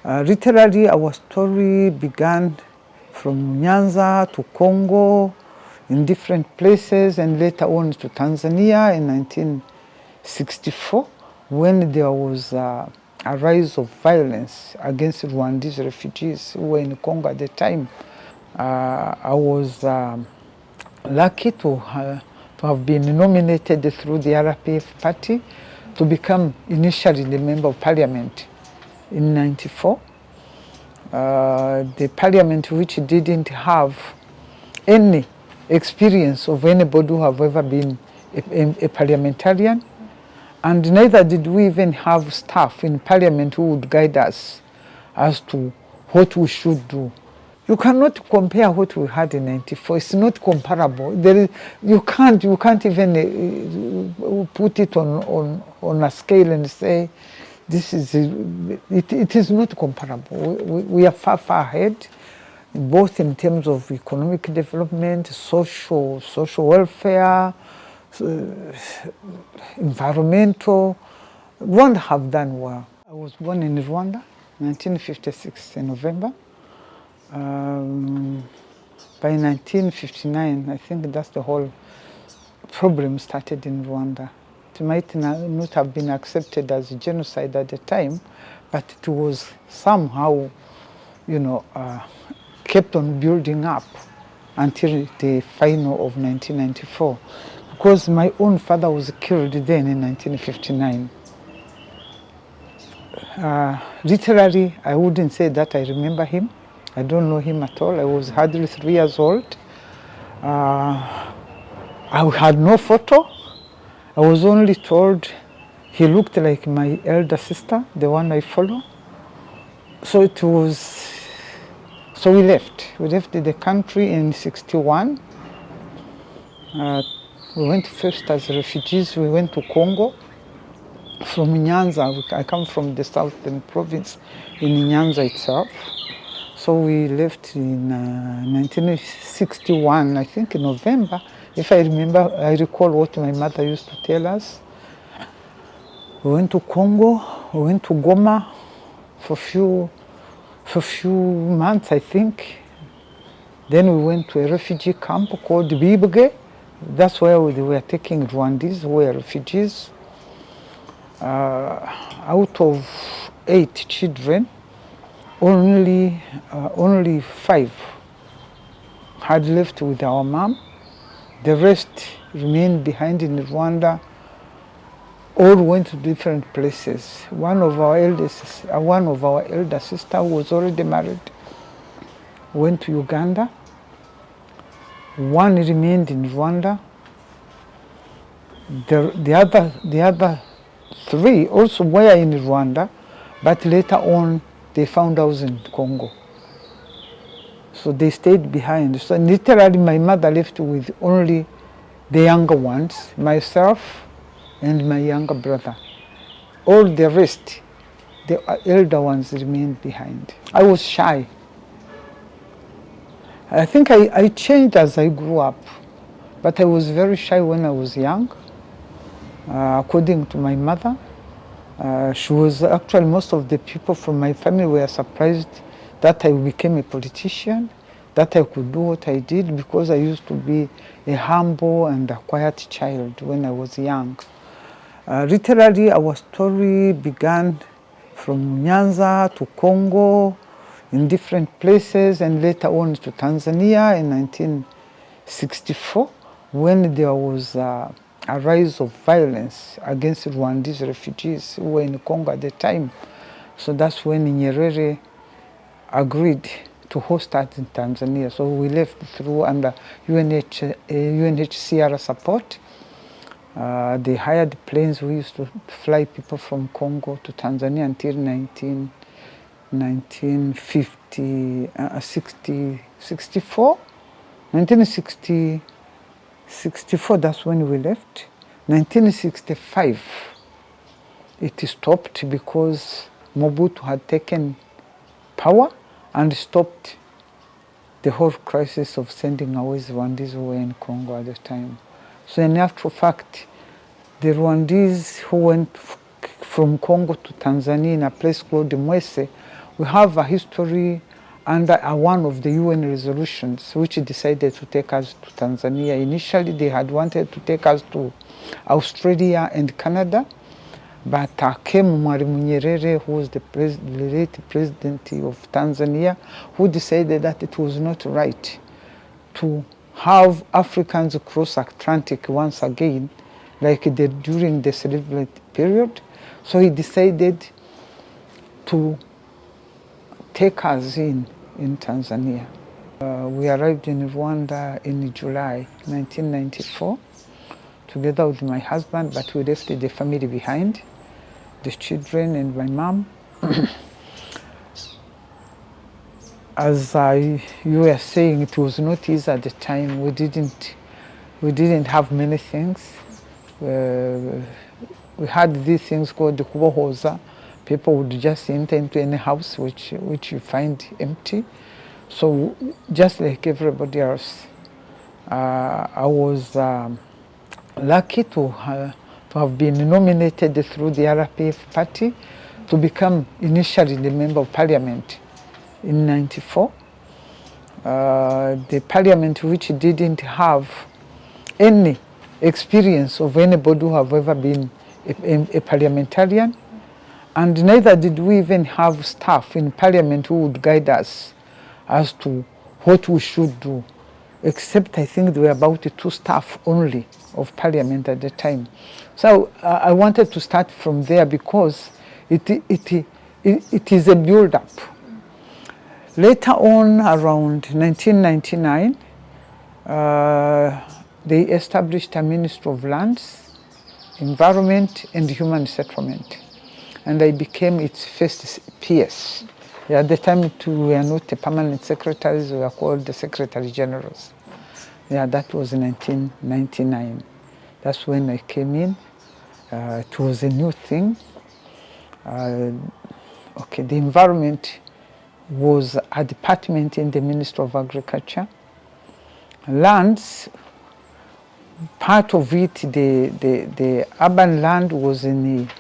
Literally, our story began from Nyanza to Congo, in different places, and later on to Tanzania in 1964, when there was a rise of violence against Rwandese refugees who were in Congo at the time. I was lucky to have been nominated through the RPF party to become initially the member of parliament in 94. The parliament, which didn't have any experience of anybody who have ever been a parliamentarian, and neither did we even have staff in parliament who would guide us as to what we should do. You cannot compare what we had in 94. It's not comparable. You can't even put it on a scale and say this is it is not comparable. We are far ahead, both in terms of economic development, social welfare, environmental. Rwanda have done well. I was born in Rwanda, 1956 in November. By 1959, I think that's the whole problem started in Rwanda. It might not have been accepted as a genocide at the time, but it was somehow, kept on building up until the final of 1994. Because my own father was killed then in 1959. Literally, I wouldn't say that I remember him. I don't know him at all. I was hardly 3 years old. I had no photo. I was only told he looked like my elder sister, the one I follow. So we left. We left the country in 61. We went first as refugees. We went to Congo. From Nyanza, I come from the southern province in Nyanza itself. So we left in 1961, I think in November. If I remember, I recall what my mother used to tell us. We went to Congo, we went to Goma for a few months, I think. Then we went to a refugee camp called Bibwe. That's where they were taking Rwandese who were refugees. Out of 8 children, only 5 had left with our mom. The rest remained behind in Rwanda. All went to different places. One of our elder sisters was already married, went to Uganda. One remained in Rwanda. The other 3 also were in Rwanda, but later on they found out in Congo. So they stayed behind. So literally my mother left with only the younger ones, myself and my younger brother. All the rest, the elder ones remained behind. I was shy. I think I changed as I grew up, but I was very shy when I was young. According to my mother, she was actually, most of the people from my family were surprised that I became a politician, that I could do what I did, because I used to be a humble and a quiet child when I was young. Literally, our story began from Nyanza to Congo, in different places, and later on to Tanzania in 1964, when there was a rise of violence against Rwandese refugees who were in Congo at the time. So that's when Nyerere agreed to host us in Tanzania. So we left through under UNHCR support. They hired planes. We used to fly people from Congo to Tanzania until 1964, that's when we left. 1965, it stopped because Mobutu had taken power and stopped the whole crisis of sending away Rwandese who were in Congo at the time. So in actual fact, the Rwandese who went from Congo to Tanzania in a place called Mwese we have a history under one of the UN resolutions which decided to take us to Tanzania. Initially, they had wanted to take us to Australia and Canada, but came Mwalimu Nyerere, who was the late president of Tanzania, who decided that it was not right to have Africans cross Atlantic once again, like during the slavery period. So he decided to take us in Tanzania. We arrived in Rwanda in July 1994, together with my husband, but we left the family behind, the children and my mom. As you were saying, it was not easy at the time. We didn't have many things. We had these things called the kubohoza. People would just enter into any house which you find empty. So just like everybody else, I was lucky to have been nominated through the RPF party to become initially the member of parliament in '94. The parliament which didn't have any experience of anybody who have ever been a parliamentarian, and neither did we even have staff in parliament who would guide us as to what we should do, except I think there were about 2 staff only of parliament at the time. So I wanted to start from there because it is a build-up. Later on, around 1999, they established a Ministry of Lands, Environment and Human Settlement. And I became its first PS. At the time, we were not the permanent secretaries, we were called the Secretary Generals. That was 1999. That's when I came in. It was a new thing. The environment was a department in the Ministry of Agriculture. Lands, part of it, the urban land was in the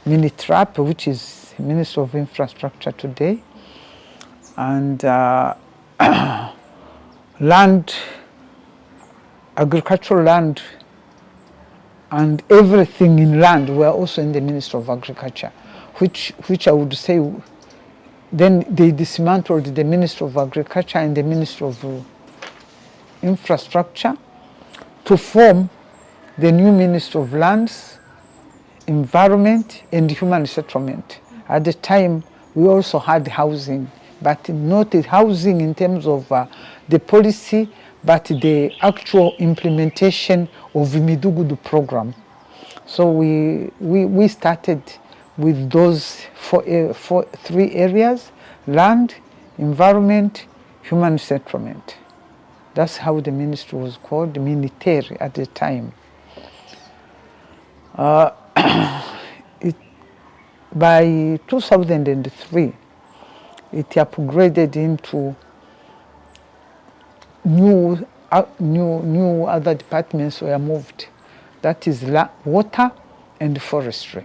Minitrap, which is Ministry of Infrastructure today. And land, agricultural land, and everything in land were also in the Ministry of Agriculture, which I would say, then they dismantled the Ministry of Agriculture and the Ministry of Infrastructure to form the new Ministry of Lands, Environment and Human Settlement. At the time, we also had housing, but not housing in terms of the policy, but the actual implementation of the Midugudu program. So we started with those 3 areas: land, environment, human settlement. That's how the ministry was called, Military at the time. By 2003, it upgraded into new other departments were moved. That is water and forestry.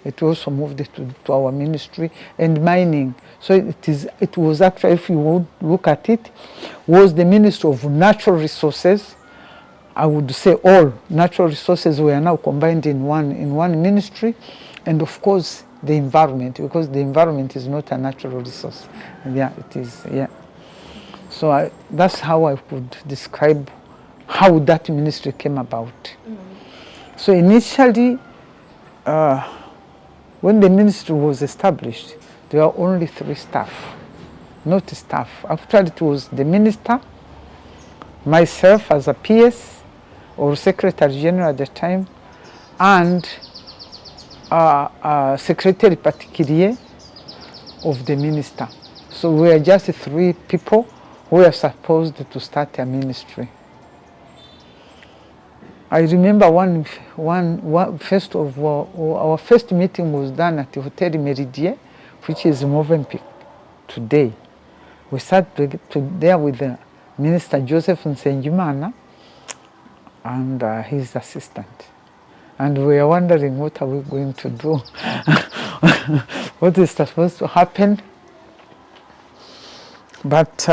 It also moved to our ministry, and mining. So it was actually, if you would look at it, was the Ministry of Natural Resources. I would say all natural resources were now combined in one ministry, and of course the environment, because the environment is not a natural resource. Yeah, it is. Yeah. So that's how I could describe how that ministry came about. So initially, when the ministry was established, there were only 3 staff, not staff. Actually, it was the minister, myself as a PS or Secretary General at the time, and Secretary Particulier of the minister. So we were just 3 people who were supposed to start a ministry. I remember first of all, our first meeting was done at the Hotel Meridien, which is Movenpick today. We sat there with the Minister Joseph Nsengimana and his assistant. And we were wondering, what are we going to do? What is supposed to happen? But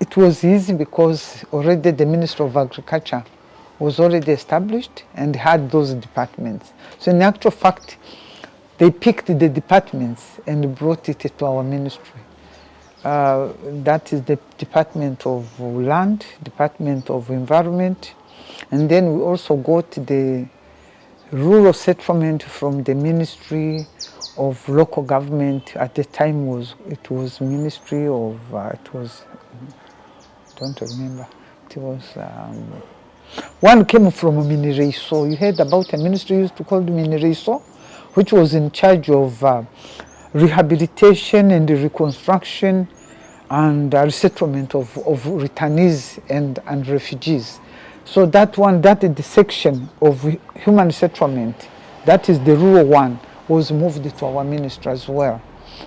it was easy because already the Ministry of Agriculture was already established and had those departments. So in actual fact, they picked the departments and brought it to our ministry. That is the Department of Land, Department of Environment, and then we also got the rural settlement from the Ministry of Local Government. At the time it was Ministry of don't remember. It was one came from Minireiso. You heard about a ministry used to call Minireiso, which was in charge of rehabilitation and reconstruction and resettlement of returnees and refugees. So that one, that is the section of human settlement, that is the rural one, was moved to our ministry as well.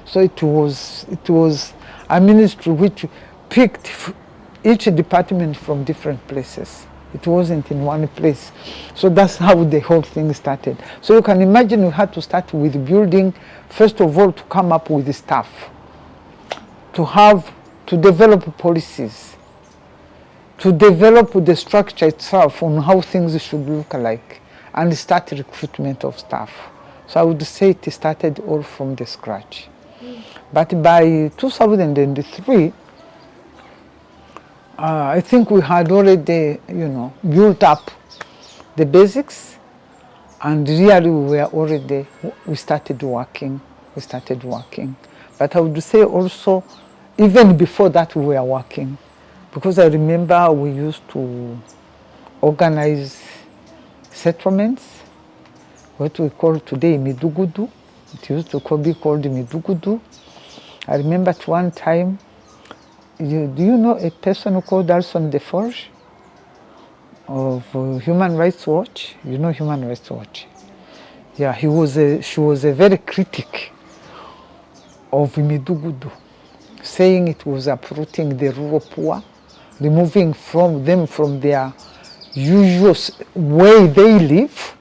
So it was a ministry which picked each department from different places. It wasn't in one place. So that's how the whole thing started. So you can imagine we had to start with building, first of all, to come up with the staff, to develop policies, to develop the structure itself on how things should look like, and start recruitment of staff. So I would say it started all from the scratch. But by 2003, I think we had already, built up the basics, and really we started working. But I would say also, even before that we were working, because I remember we used to organize settlements, what we call today Midugudu. It used to be called Midugudu. I remember at one time, do you know a person called Alison Deforge of Human Rights Watch? You know Human Rights Watch? Yeah, she was a very critic of Midugudu, saying it was uprooting the rural poor, removing them from their usual way they live,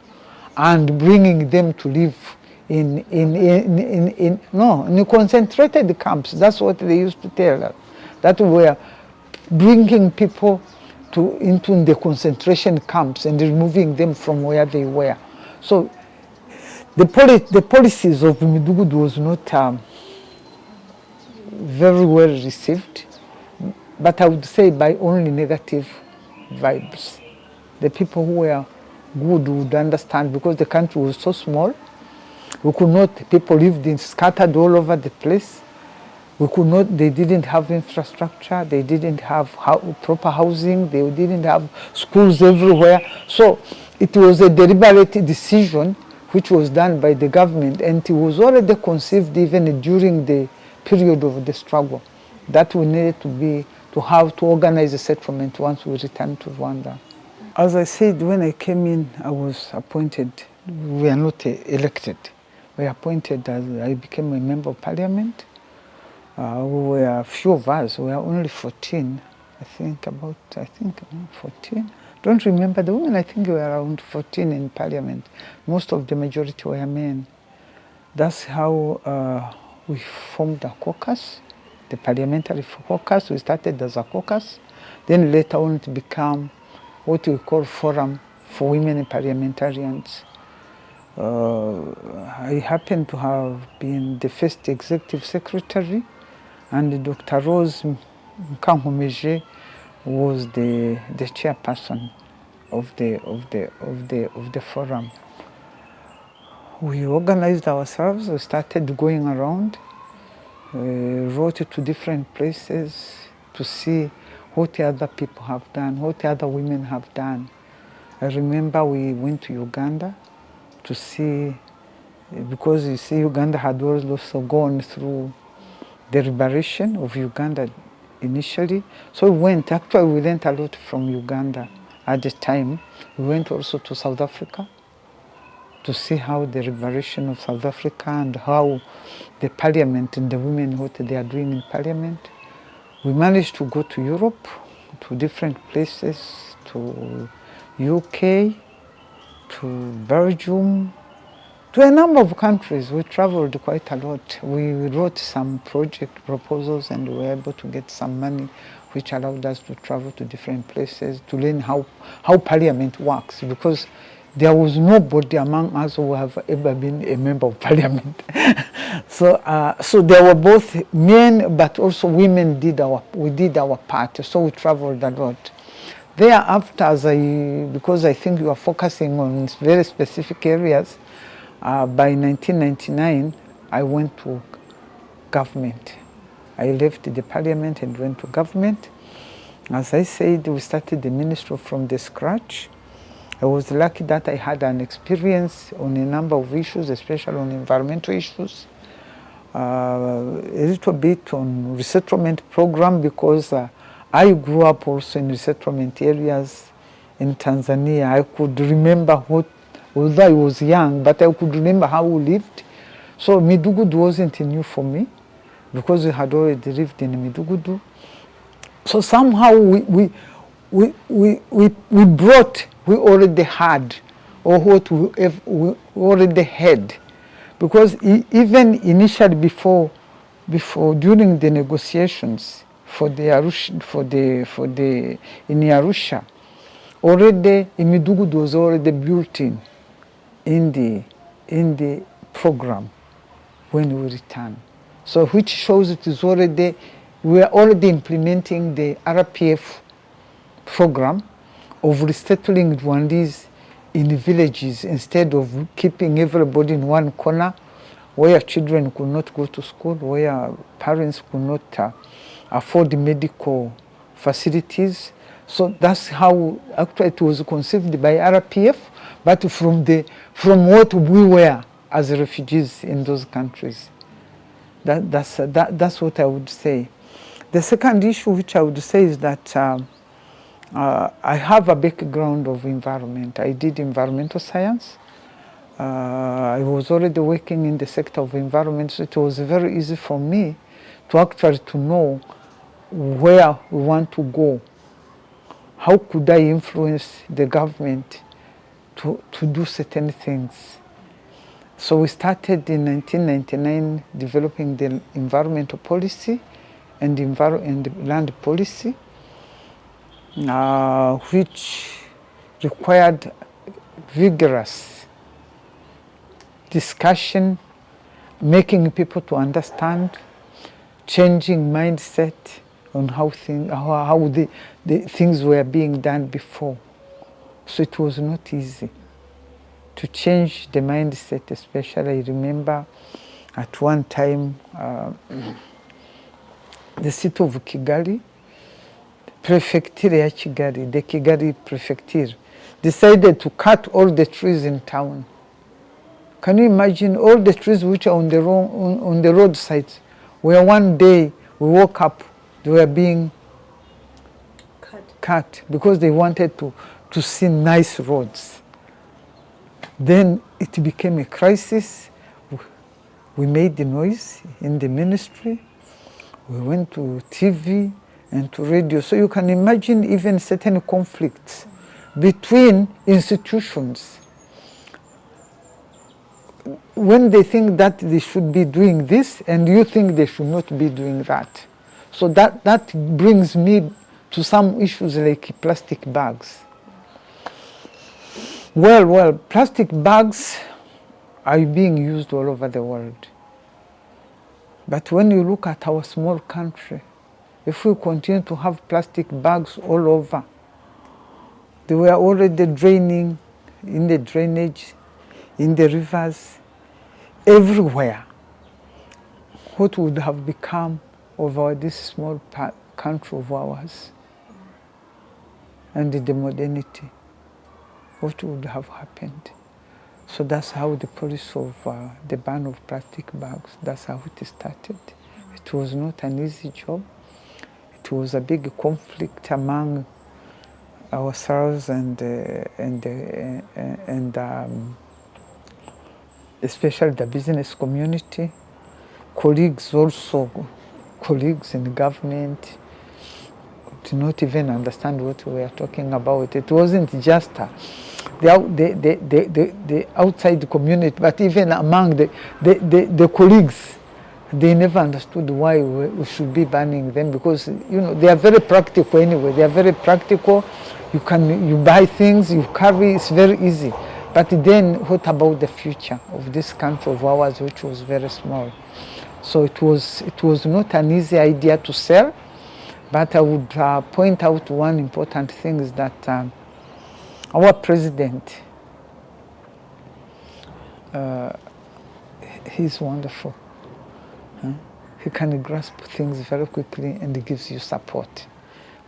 and bringing them to live in concentrated camps. That's what they used to tell us. That we were bringing people into the concentration camps and removing them from where they were. So the policies of Midugudu was not very well received, but I would say by only negative vibes. The people who were good would understand, because the country was so small. People lived scattered all over the place. They didn't have infrastructure, they didn't have proper housing, they didn't have schools everywhere. So it was a deliberate decision which was done by the government, and it was already conceived even during the period of the struggle, that we needed to organize a settlement once we returned to Rwanda. As I said, when I came in, I was appointed. We were not elected. We were appointed as I became a member of parliament. We were a few of us. We were only 14. I think 14. Don't remember the women. I think we were around 14 in parliament. Most of the majority were men. That's how we formed a caucus, the parliamentary caucus. We started as a caucus. Then later on it became what we call Forum for Women Parliamentarians. I happen to have been the first executive secretary, and Dr. Rose Mkankomeje was the chairperson of the forum. We organized ourselves. We started going around, wrote to different places to see what other people have done, what other women have done. I remember we went to Uganda to see, because you see Uganda had also gone through the liberation of Uganda initially. So we learned a lot from Uganda at the time. We went also to South Africa to see how the liberation of South Africa and how the parliament and the women, what they are doing in parliament. We managed to go to Europe, to different places, to UK, to Belgium, To a number of countries. We traveled quite a lot. We wrote some project proposals and we were able to get some money which allowed us to travel to different places to learn how parliament works, because there was nobody among us who have ever been a member of parliament. So there were both men but also women did our part, so we traveled a lot. Thereafter, because I think you are focusing on very specific areas, by 1999, I went to government. I left the parliament and went to government. As I said, we started the ministry from the scratch. I was lucky that I had an experience on a number of issues, especially on environmental issues. A little bit on resettlement program, because I grew up also in resettlement areas in Tanzania. I could remember although I was young, but I could remember how we lived. So Midugudu wasn't new for me, because we had already lived in Midugudu. So somehow we already had, or what we already had. Because even initially before during the negotiations in Arusha, already Imidugudu was already built in the program when we returned. So which shows we are already implementing the RPF program of resettling Rwandese in villages, instead of keeping everybody in one corner where children could not go to school, where parents could not afford medical facilities. So that's how actually it was conceived by RPF, but from what we were as refugees in those countries. That's what I would say. The second issue which I would say is that I have a background of environment. I did environmental science. I was already working in the sector of environment, so it was very easy for me to actually know where we want to go. How could I influence the government to do certain things? So we started in 1999 developing the environmental policy and the land policy, which required vigorous discussion, making people to understand, changing mindset on how the things were being done before. So it was not easy to change the mindset, especially. I remember at one time the city of Kigali, Prefecture ya Kigali, the Kigali Prefecture, decided to cut all the trees in town. Can you imagine all the trees which are on the roadsides, where one day we woke up, they were being cut because they wanted to see nice roads. Then it became a crisis. We made the noise in the ministry. We went to TV and to radio. So you can imagine even certain conflicts between institutions when they think that they should be doing this and you think they should not be doing that. So that brings me to some issues like plastic bags. Well, plastic bags are being used all over the world. But when you look at our small country, if we continue to have plastic bags all over, they were already draining in the drainage, in the rivers, everywhere. What would have become of this small country of ours? And the modernity, what would have happened? So that's how the policy of the ban of plastic bags, that's how it started. It was not an easy job. It was a big conflict among ourselves and especially the business community, colleagues in the government did not even understand what we were talking about. It wasn't just the outside community, but even among the colleagues, they never understood why we should be banning them, because they are very practical anyway. They are very practical. You buy things, you carry, it's very easy. But then what about the future of this country of ours, which was very small? So it was not an easy idea to sell. But I would point out one important thing is that our president, he's wonderful. He can grasp things very quickly and he gives you support.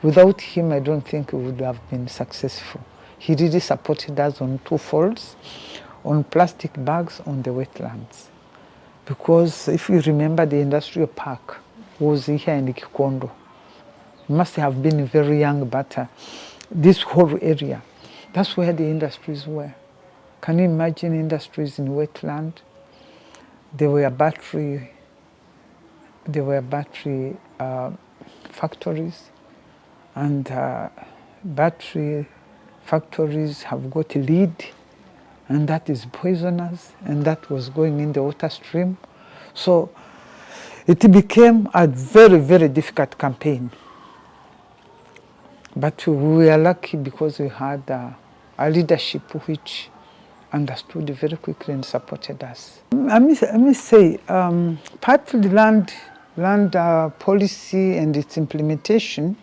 Without him, I don't think we would have been successful. He really supported us on two folds, on plastic bags, on the wetlands. Because if you remember, the industrial park was here in Kikondo. You must have been very young, but this whole area, that's where the industries were. Can you imagine industries in wetland? There were battery factories, and battery factories have got lead, and that is poisonous, and that was going in the water stream. So it became a very, very difficult campaign. But we were lucky because we had a leadership which understood very quickly and supported us. I must say, partly land policy and its implementation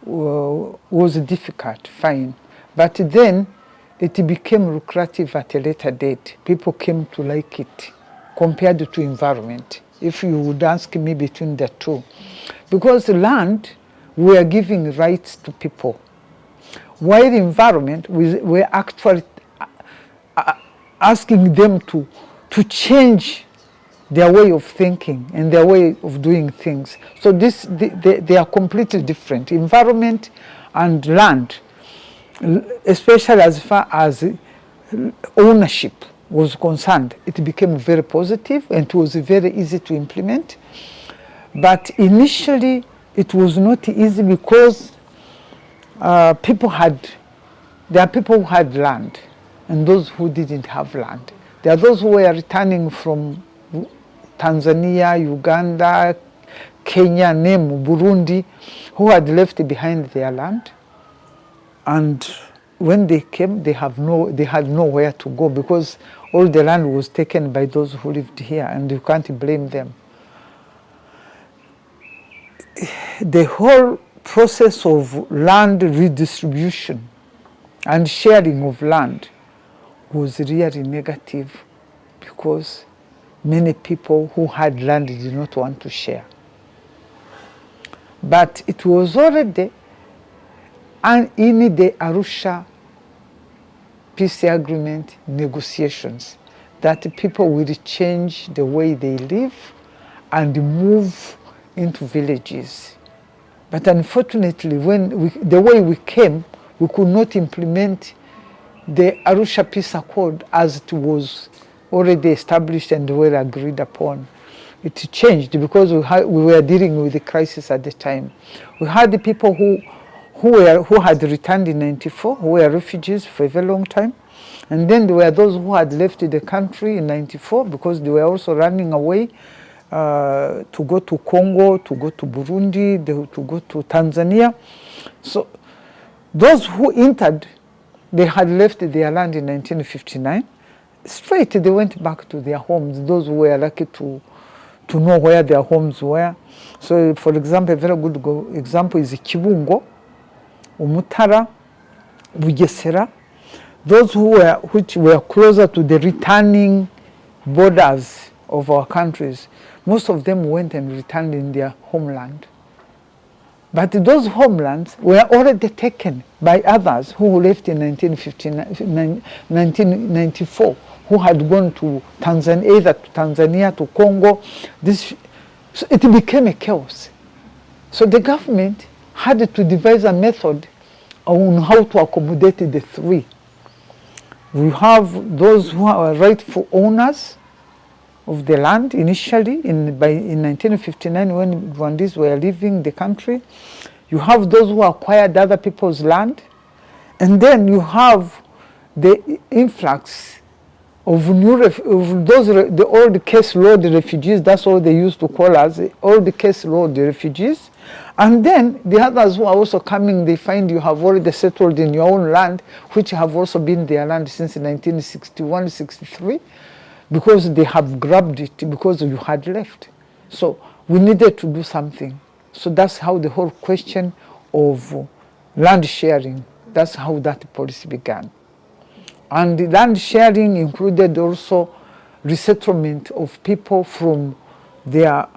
was difficult, fine. But then it became lucrative at a later date. People came to like it compared to environment, if you would ask me between the two. Because land, we are giving rights to people, while environment, we were actually asking them to change their way of thinking and their way of doing things. So they are completely different. Environment and land, especially as far as ownership was concerned, it became very positive and it was very easy to implement. But initially, it was not easy because there are people who had land and those who didn't have land. There are those who were returning from Tanzania, Uganda, Kenya, Burundi, who had left behind their land. And when they came, they had nowhere to go because all the land was taken by those who lived here, and you can't blame them. The whole process of land redistribution and sharing of land was really negative because many people who had land did not want to share. But it was already in the Arusha peace agreement negotiations that people will change the way they live and move into villages. But unfortunately, the way we came, we could not implement the Arusha Peace Accord as it was already established and well agreed upon. It changed because we were dealing with the crisis at the time. We had the people who had returned in '94, who were refugees for a very long time. And then there were those who had left the country in '94 because they were also running away to go to Congo, to go to Burundi, to go to Tanzania. So those who entered, they had left their land in 1959. Straight, they went back to their homes, those who were lucky to know where their homes were. So, for example, a very good example is Kibungo, Umutara, Bugesera. Those which were closer to the returning borders of our countries, most of them went and returned in their homeland. But those homelands were already taken by others who left in 1994, who had gone to Tanzania, either to Tanzania, to Congo. So it became a chaos. So the government had to devise a method on how to accommodate the three. We have those who are rightful owners of the land initially in 1959 when Rwandese were leaving the country. You have those who acquired other people's land, and then you have the influx of the old case load refugees, that's all they used to call us, old case load refugees. And then the others who are also coming, they find you have already settled in your own land, which have also been their land since 1961, 63, because they have grabbed it because you had left. So we needed to do something. So that's how the whole question of land sharing, that's how that policy began. And the land sharing included also resettlement of people from their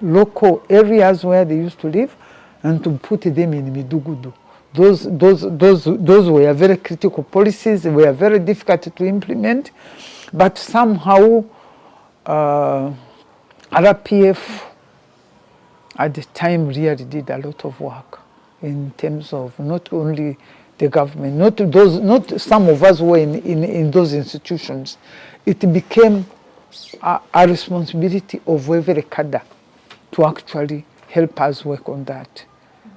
local areas where they used to live and to put them in Midugudu. Those were very critical policies. They were very difficult to implement, but somehow RPF at the time really did a lot of work in terms of not only the government, not some of us were in those institutions. It became a responsibility of every cadre to actually help us work on that.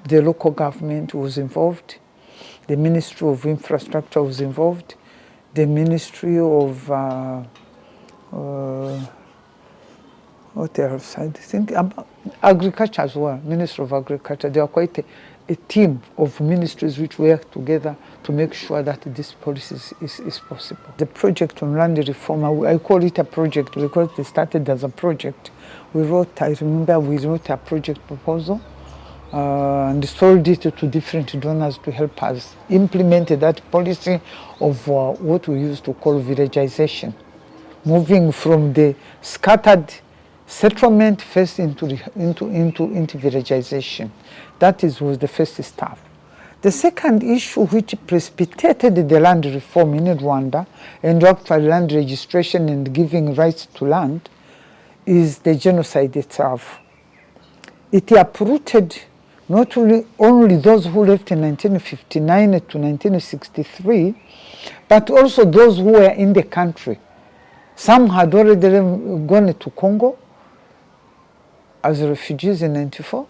The local government was involved, the Ministry of Infrastructure was involved, the Ministry of what else? I think Agriculture as well, Ministry of Agriculture. They are quite a team of ministries which work together to make sure that this policy is possible. The project on land reform, I call it a project because it started as a project. I remember we wrote a project proposal and sold it to different donors to help us implement that policy of what we used to call villagization, moving from the scattered settlement first into villagization. That was the first step. The second issue which precipitated the land reform in Rwanda and actually land registration and giving rights to land is the genocide itself. It uprooted not only those who left in 1959 to 1963, but also those who were in the country. Some had already gone to Congo as refugees in 94,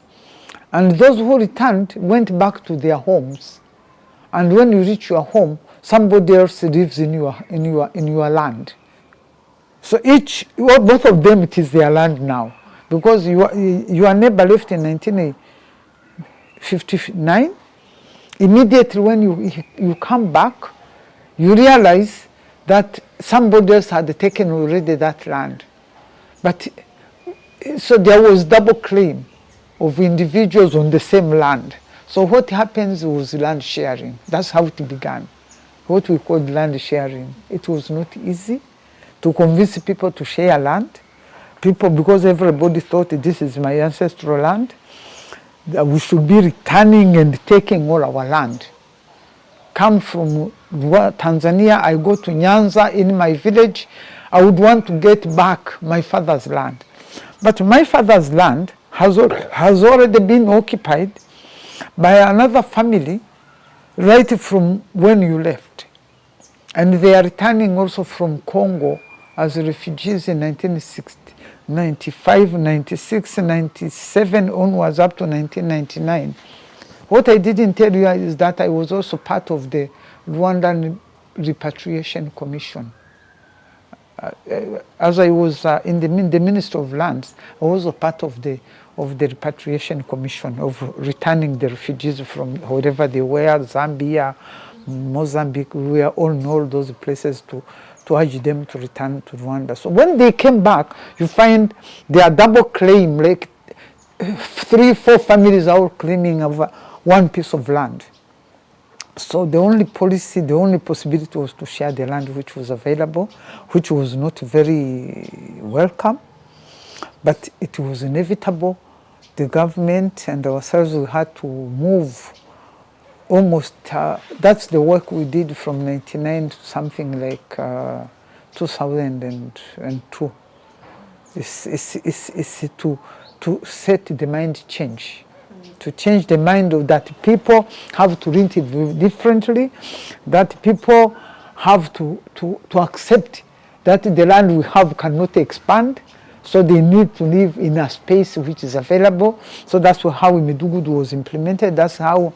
and those who returned went back to their homes. And when you reach your home, somebody else lives in your land. So both of them, it is their land now, because your neighbor left in 1959. Immediately when you come back, you realize that somebody else had taken already that land. But so there was double claim of individuals on the same land. So what happens was land sharing. That's how it began. What we called land sharing. It was not easy to convince people to share land. Because everybody thought this is my ancestral land, that we should be returning and taking all our land. Come from Tanzania, I go to Nyanza in my village, I would want to get back my father's land. But my father's land has already been occupied by another family right from when you left. And they are returning also from Congo as refugees in 1960, 95, 96, 97 onwards up to 1999. What I didn't tell you is that I was also part of the Rwandan Repatriation Commission. As I was in the Ministry of Lands, I was a part of the Repatriation Commission of returning the refugees from wherever they were, Zambia, Mozambique. We were all in all those places to urge them to return to Rwanda. So when they came back, you find their double claim, like 3-4 families are all claiming over one piece of land. So the only policy, the only possibility was to share the land which was available, which was not very welcome, but it was inevitable. The government and ourselves, we had to move almost, that's the work we did from 99 to something like 2002. It's to set the mind change. To change the mind of that people have to read it differently, that people have to accept that the land we have cannot expand, so they need to live in a space which is available. So that's how Midugudu was implemented. That's how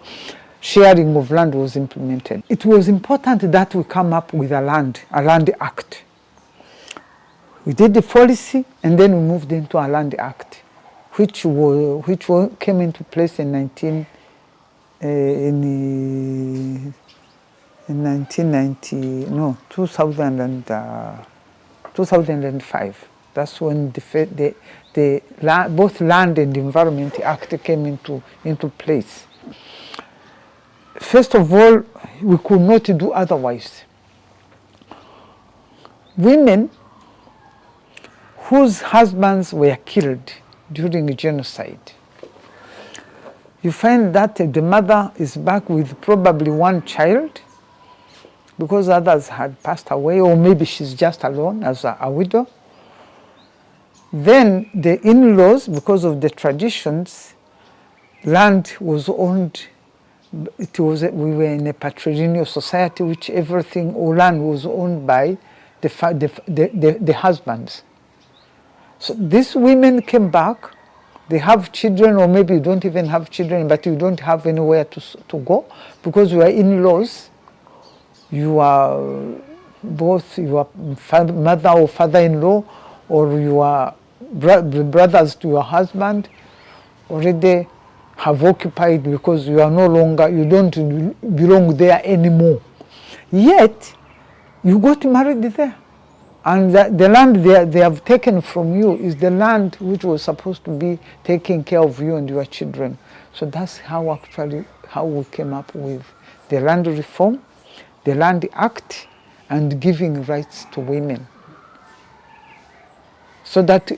sharing of land was implemented. It was important that we come up with a land act. We did the policy and then we moved into a land act, which came into place in 2005. That's when both Land and Environment Act came into place. First of all, we could not do otherwise. Women whose husbands were killed during the genocide, you find that the mother is back with probably one child because others had passed away, or maybe she's just alone as a widow. Then the in-laws, because of the traditions, land was owned. We were in a patrilineal society, which everything or land was owned by the husbands. So these women came back. They have children, or maybe you don't even have children, but you don't have anywhere to go because you are in-laws. You are both your mother or father-in-law, or you are brothers to your husband, already have occupied because you are no longer, you don't belong there anymore. Yet, you got married there. And the land they have taken from you is the land which was supposed to be taking care of you and your children. So that's how we came up with the land reform, the Land Act, and giving rights to women. So that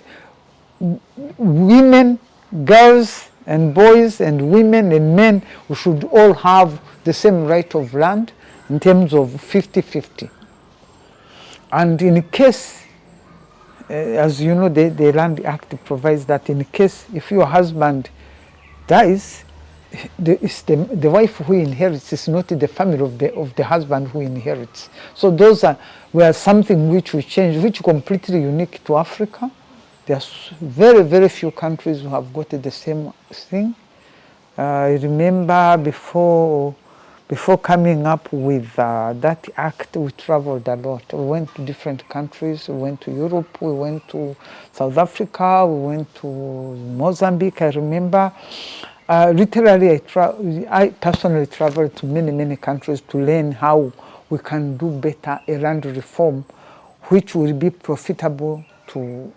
women, girls and boys and women and men, we should all have the same right of land in terms of 50-50. And in case, as you know, the Land Act provides that in case if your husband dies, it's the wife who inherits, it's not the family of the husband who inherits. So those were something which we changed, which is completely unique to Africa. There's very, very few countries who have got the same thing. I remember before coming up with that act, we traveled a lot. We went to different countries. We went to Europe. We went to South Africa. We went to Mozambique. I remember. Literally, I personally traveled to many, many countries to learn how we can do better a land reform, which will be profitable to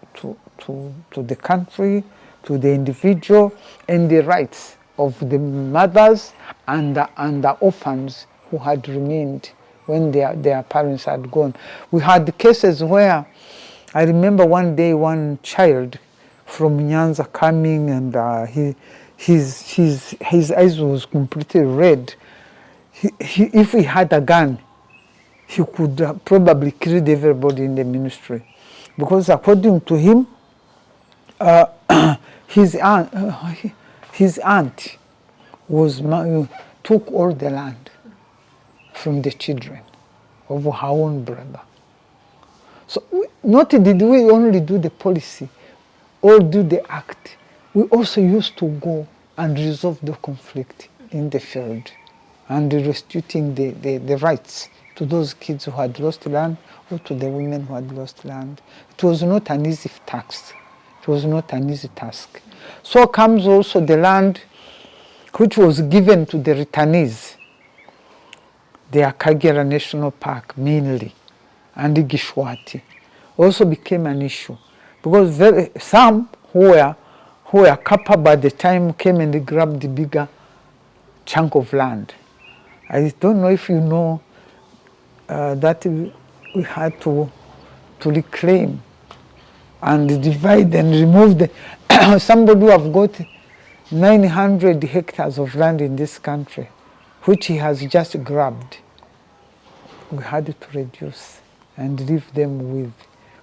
the country, to the individual, and the rights of the mothers and the orphans who had remained when their parents had gone. We had cases where I remember one day one child from Nyanza coming and his eyes was completely red. If he had a gun, he could probably kill everybody in the ministry, because according to him, his aunt took all the land from the children of her own brother. So not did we only do the policy or do the act, we also used to go and resolve the conflict in the field and restituting the rights to those kids who had lost land or to the women who had lost land. It was not an easy task. It was not an easy task. So comes also the land which was given to the returnees, the Akagera National Park mainly, and the Gishwati, also became an issue, because some who were capable at the time came and grabbed the bigger chunk of land. I don't know if you know that we had to reclaim and divide and remove somebody who have got 900 hectares of land in this country, which he has just grabbed. We had to reduce and leave them with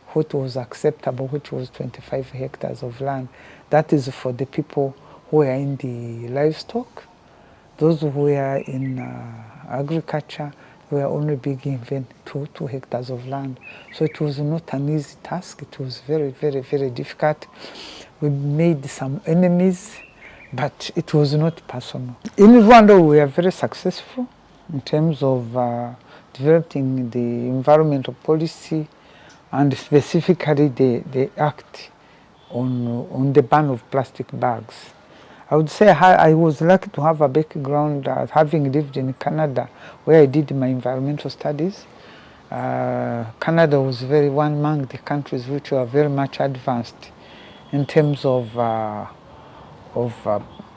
what was acceptable, which was 25 hectares of land. That is for the people who are in the livestock. Those who were in agriculture were only being given 2 hectares of land. So it was not an easy task. It was very, very, very difficult. We made some enemies. but it was not personal. In Rwanda, we are very successful in terms of developing the environmental policy and specifically the act on the ban of plastic bags. I would say I was lucky to have a background having lived in Canada, where I did my environmental studies. Canada was one among the countries which were very much advanced in terms of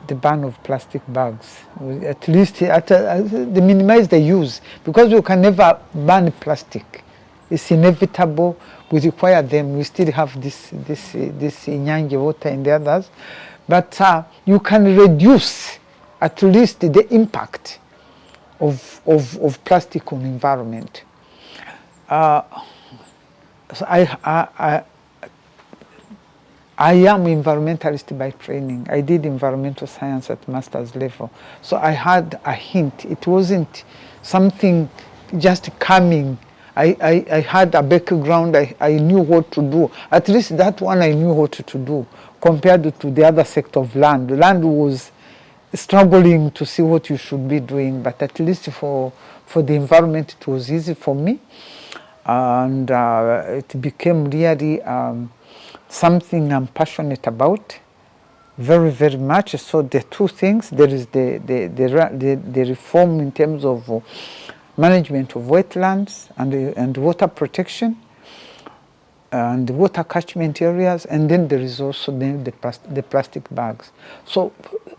the ban of plastic bags. At least they minimize the use, because we can never ban plastic. It's inevitable. We require them. We still have this Inyange water and the others, but you can reduce at least the impact of plastic on the environment. So I am environmentalist by training. I did environmental science at master's level. So I had a hint. It wasn't something just coming. I had a background. I knew what to do. At least that one I knew what to do compared to the other sector of land. Land was struggling to see what you should be doing, but at least for the environment it was easy for me. And it became really something I'm passionate about, very, very much. So the two things, there is the reform in terms of management of wetlands and water protection and water catchment areas, and then there is also the plastic bags. So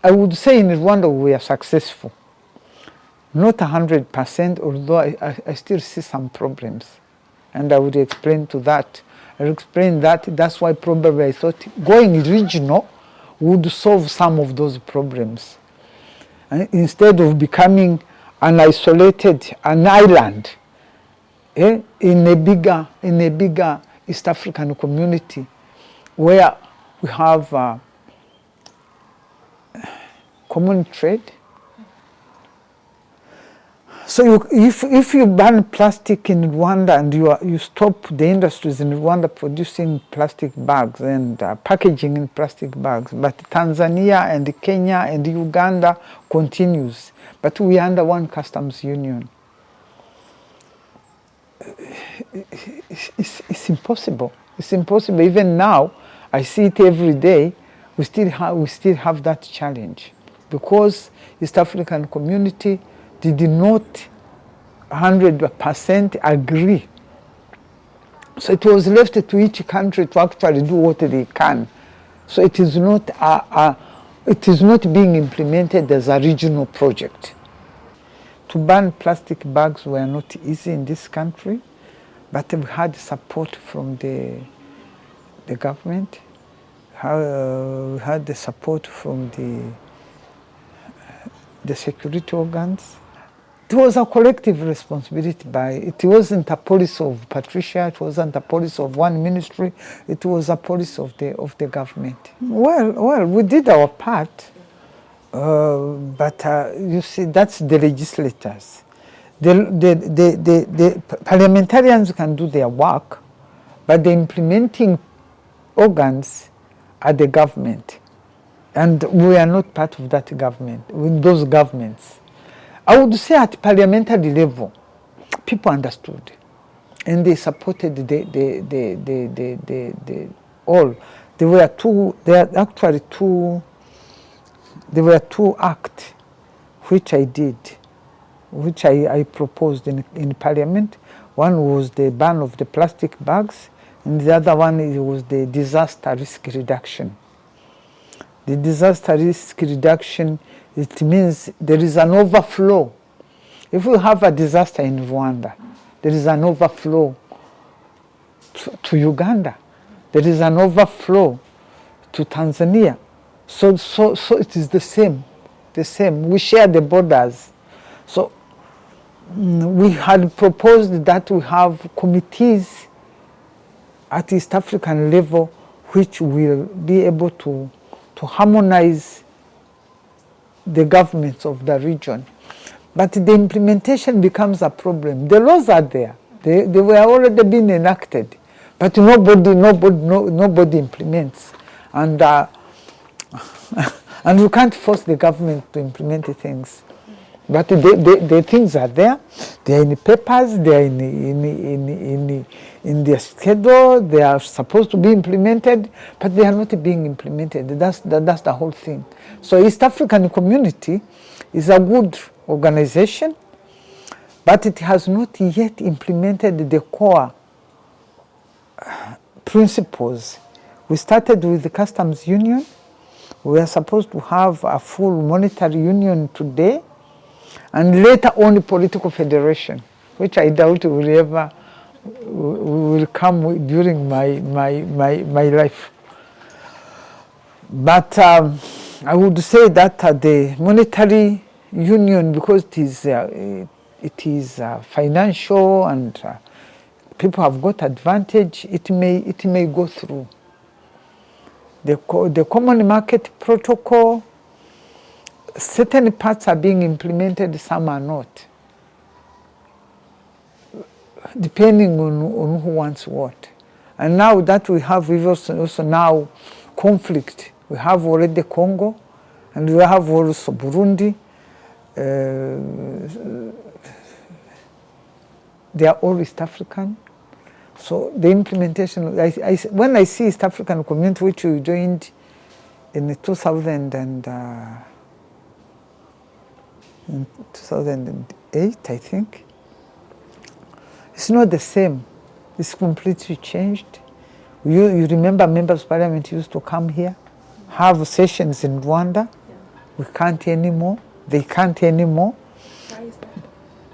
I would say in Rwanda we are successful. Not 100%, although I still see some problems. And I would explain to that. I'll explain that. That's why probably I thought going regional would solve some of those problems. And instead of becoming an island in a bigger East African community, where we have common trade. So if you ban plastic in Rwanda and you stop the industries in Rwanda producing plastic bags and packaging in plastic bags, but Tanzania and Kenya and Uganda continues, but we are under one customs union. It's impossible. It's impossible. Even now, I see it every day. We still have that challenge, because East African community did not 100% agree. So it was left to each country to actually do what they can. So it is not being implemented as a regional project. To ban plastic bags were not easy in this country, but we had support from the government. We had the support from the security organs. It was a collective responsibility. It wasn't a policy of Patricia, it wasn't a policy of one ministry, it was a policy of the government. Well, we did our part, but you see, that's the legislators. The parliamentarians can do their work, but the implementing organs are the government. And we are not part of that government, with those governments. I would say at parliamentary level, people understood, and they supported all. There were two acts which I did, which I proposed in Parliament. One was the ban of the plastic bags, and the other one was the disaster risk reduction. The disaster risk reduction, it means there is an overflow. If we have a disaster in Rwanda, there is an overflow to Uganda. There is an overflow to Tanzania. So it is the same. We share the borders. So we had proposed that we have committees at East African level which will be able to harmonize the governments of the region. But the implementation becomes a problem. The laws are there. They were already being enacted, but nobody implements. And And we can't force the government to implement things. But the things are there. They are in the papers. They are in their schedule. They are supposed to be implemented, but they are not being implemented. That's the whole thing. So East African Community is a good organization, but it has not yet implemented the core principles. We started with the customs union. We are supposed to have a full monetary union today, and later on political federation, which I doubt will come during my life. But I would say that the monetary union, because it is financial and people have got advantage, it may go through. The common market protocol, certain parts are being implemented, some are not, depending on who wants what. And now that we have also now conflict, we have already Congo, and we have also Burundi. They are all East African. So the implementation, when I see East African Community, which we joined in 2008, I think, it's not the same. It's completely changed. You remember members of parliament used to come here, have sessions in Rwanda. We can't anymore. They can't anymore. Why is that?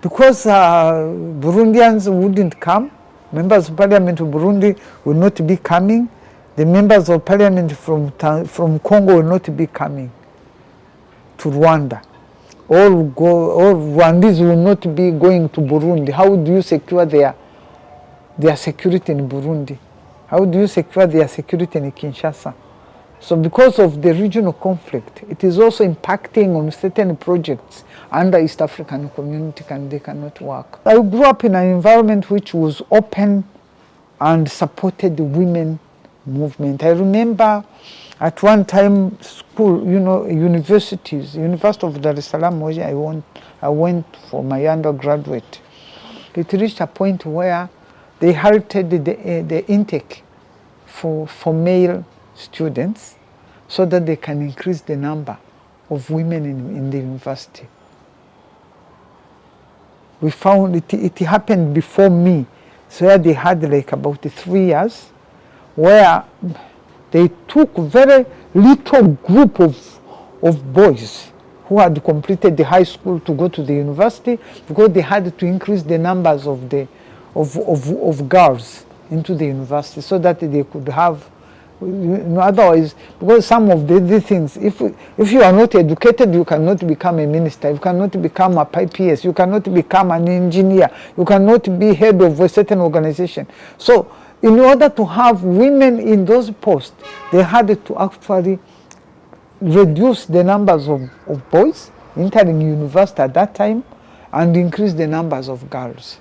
Because Burundians wouldn't come. Members of parliament of Burundi will not be coming. The members of parliament from Congo will not be coming to Rwanda. All Rwandese will not be going to Burundi. How do you secure their security in Burundi? How do you secure their security in Kinshasa? So because of the regional conflict, it is also impacting on certain projects under East African Community, and they cannot work. I grew up in an environment which was open and supported the women movement. I remember at one time school, university of Dar es Salaam, where I went for my undergraduate. It reached a point where they halted the intake for male students so that they can increase the number of women in the university. We found it happened before me, so they had like about 3 years where they took very little group of boys who had completed the high school to go to the university, because they had to increase the numbers of girls into the university so that they could have, otherwise, because some of the things, if you are not educated, you cannot become a minister, you cannot become a PS, you cannot become an engineer, you cannot be head of a certain organization. So in order to have women in those posts, they had to actually reduce the numbers of boys entering university at that time and increase the numbers of girls.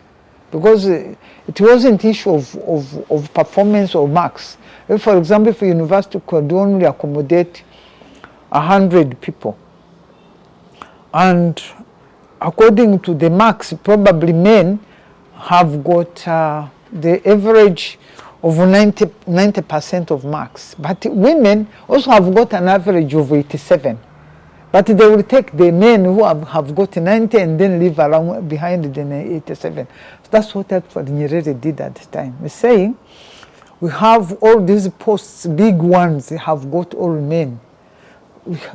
Because it wasn't an issue of performance or marks. If, for example, if a university could only accommodate 100 people, and according to the marks, probably men have got the average of 90% of marks. But women also have got an average of 87. But they will take the men who have got 90 and then leave around behind the 87. So that's what actually Nyerere did at the time. He's saying, we have all these posts, big ones, they have got all men.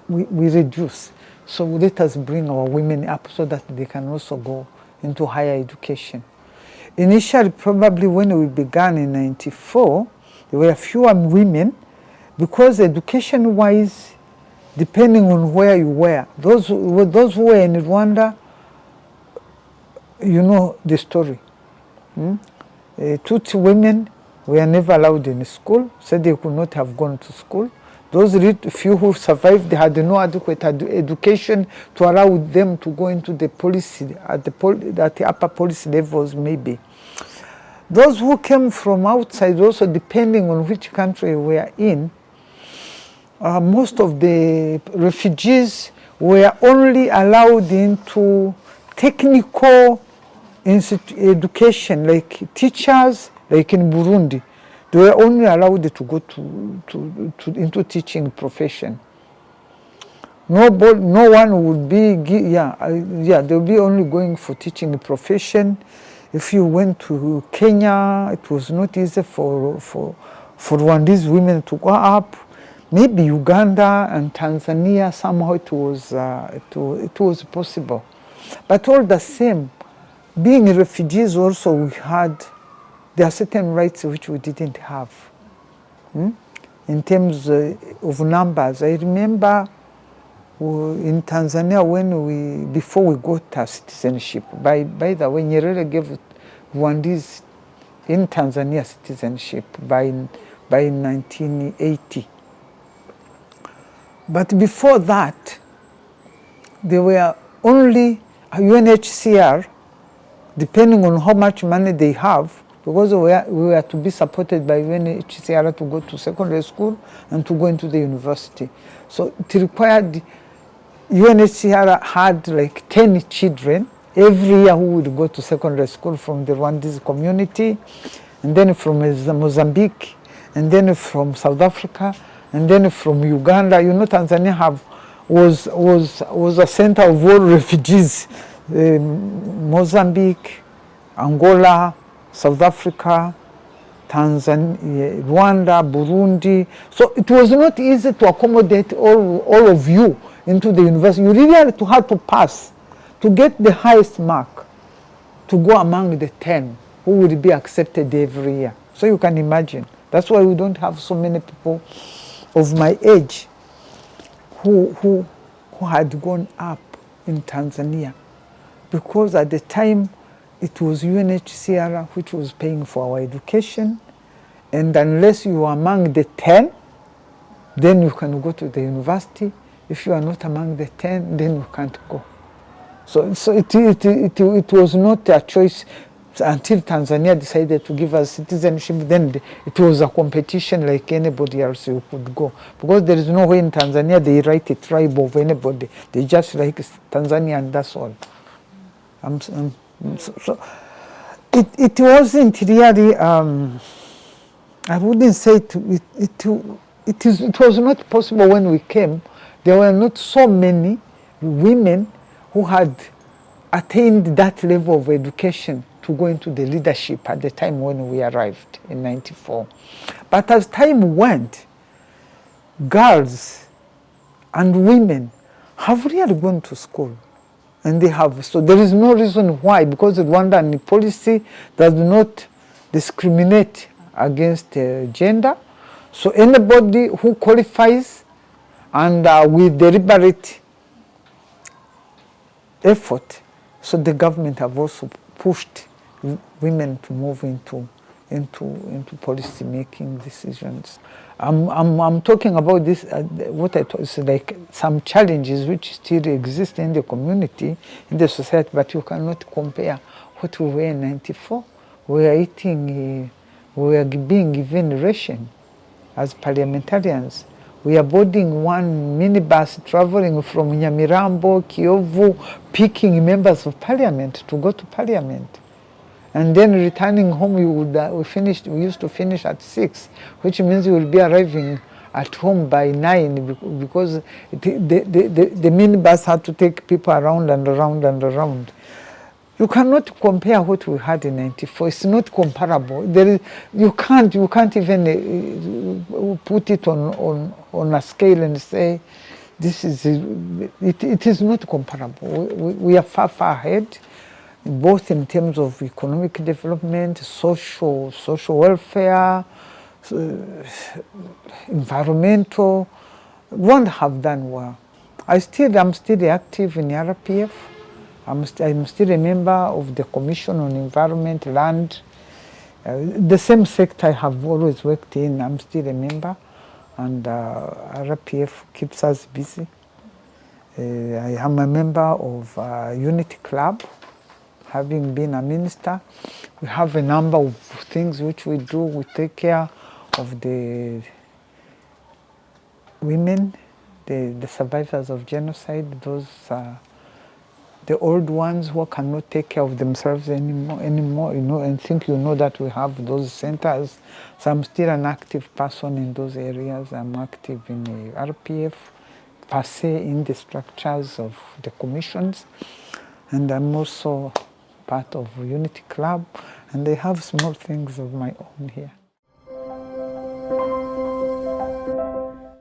We reduce. So let us bring our women up so that they can also go into higher education. Initially, probably when we began in 94, there were fewer women, because education-wise, depending on where you were, those who were in Rwanda, you know the story. Tutsi women were never allowed in school, said they could not have gone to school. Those few who survived, they had no adequate education to allow them to go into the policy, at the upper policy levels maybe. Those who came from outside, also depending on which country we were in, most of the refugees were only allowed into technical education, like teachers, like in Burundi. They were only allowed to go into teaching profession. No one would be, they'll be only going for teaching profession. If you went to Kenya, it was not easy for Rwandese women to go up. Maybe Uganda and Tanzania, somehow it was possible. But all the same, being refugees also, there are certain rights which we didn't have. In terms of numbers, I remember in Tanzania before we got our citizenship, by the way, Nyerere gave Rwandese in Tanzania citizenship by 1980. But before that, there were only UNHCR, depending on how much money they have, because we were to be supported by UNHCR to go to secondary school and to go into the university. So it required, UNHCR had like 10 children every year who would go to secondary school from the Rwandese community, and then from Mozambique, and then from South Africa, and then from Uganda. You know, Tanzania was a center of all refugees. Mozambique, Angola, South Africa, Tanzania, Rwanda, Burundi. So it was not easy to accommodate all of you into the university. You really had to have to pass to get the highest mark to go among the 10 who would be accepted every year. So you can imagine. That's why we don't have so many people of my age who had gone up in Tanzania, because at the time it was UNHCR which was paying for our education, and unless you are among the 10, then you can go to the university. If you are not among the 10, then you can't go. So it was not a choice until Tanzania decided to give us citizenship. Then it was a competition like anybody else who could go, because there is no way in Tanzania they write a tribe of anybody. They just like Tanzania and that's all. So it wasn't really. I wouldn't say it was not possible when we came. There were not so many women who had attained that level of education to go into the leadership at the time when we arrived in '94. But as time went, girls and women have really gone to school. And they have. So there is no reason why, because the Rwandan policy does not discriminate against gender. So anybody who qualifies and with deliberate effort, so the government have also pushed women to move into policy making decisions. I'm talking about this, what I thought is like some challenges which still exist in the community, in the society, but you cannot compare what we were in '94. We were eating, we were being given ration as parliamentarians. We are boarding one minibus traveling from Nyamirambo, Kiovu, picking members of parliament to go to parliament. And then returning home, we used to finish at 6, which means we will be arriving at home by 9, because the minibus had to take people around and around and around. You cannot compare what we had in '94. It's not comparable. You can't even put it on a scale and say this is it is not comparable. We are far ahead, both in terms of economic development, social welfare, environmental. Rwanda have done well. I'm still active in RPF. I'm still a member of the Commission on Environment, Land. The same sector I have always worked in, I'm still a member, and RPF keeps us busy. I am a member of Unity Club, having been a minister. We have a number of things which we do. We take care of women, the survivors of genocide, those the old ones who cannot take care of themselves anymore, and think that we have those centers. So I'm still an active person in those areas. I'm active in the RPF, per se in the structures of the commissions, and I'm also part of Unity Club, and they have small things of my own here.